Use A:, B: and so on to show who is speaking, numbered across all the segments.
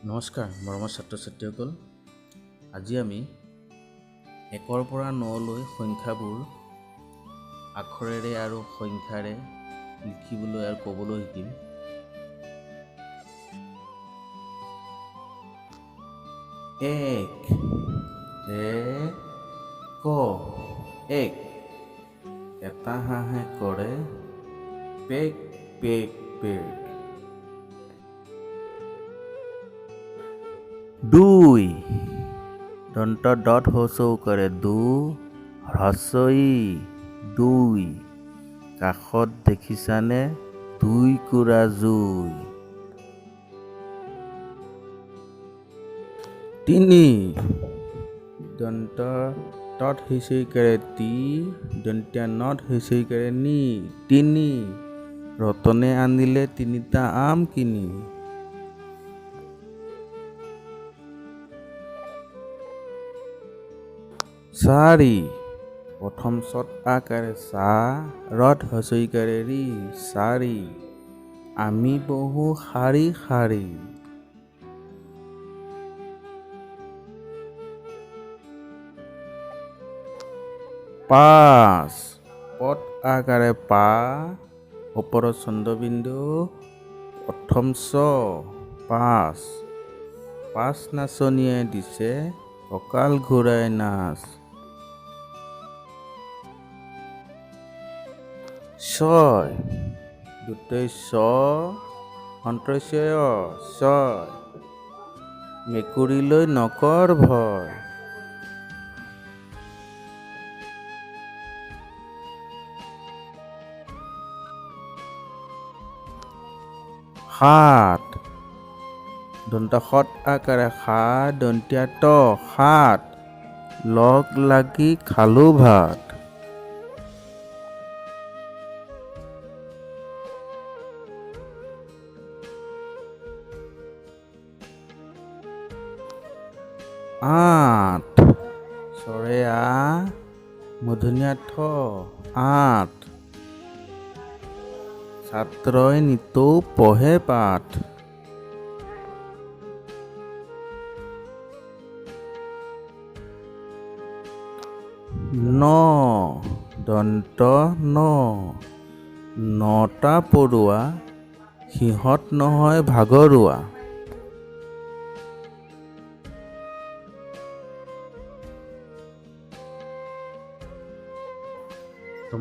A: নমস্কাৰ মৰমৰ ছাত্ৰ ছাত্ৰীসকল, আজি আমি 1ৰ পৰা 9লৈ সংখ্যাবোৰ আখৰেৰে আৰু সংখ্যাৰে লিখিবলৈ আৰু ক'বলৈ শিকিম। এক এটা হাঁহে কৰে পেক পেক পেক। 2 দন্ত ডট হ্ৰস্ব কৰে হ্ৰস্ব ই 2 কাষত দেখিছানে 2 কুৰা জুই। 3 দন্ত তত হ্ৰস্ব কৰে দন্তীয়া নত হ্ৰস্ব কৰে নি 3 ৰতনে আনিলে 3টা আম কিনি। 4 প্ৰথম চত আকাৰে ৰত হ্ৰস্ব কৰে ৰি 4 আমি বহু শাৰী শাৰী। 5 পত আকাৰে ওপৰত চন্দ্ৰবিন্দু প্ৰথম চ 5 নাচনীয়ে দিছে কঁকাল ঘূৰাই নাচ। 6 দুটাই চ অন্তস্বয় 6 মেকুৰীলৈ নকৰ ভয়। 7 দন্ত খত আকাৰে দন্তীয়া ত 7 লগ লাগি খালো ভাত। 8 চৰে মূৰ্ধন্য ঠ 8 ছাত্ৰই নিতৌ পঢ়ে পাঠ। 9 দন্ত নটা পৰুৱা সিহঁত নহয় ভাগৰুৱা।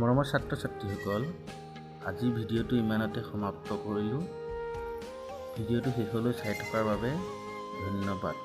A: মৰমৰ ছাত্ৰ ছাত্ৰীসকল, আজি ভিডিঅ'টো ইমানতে সমাপ্ত কৰিলোঁ। ভিডিঅ'টো শেষলৈ চাই থকাৰ বাবে ধন্যবাদ।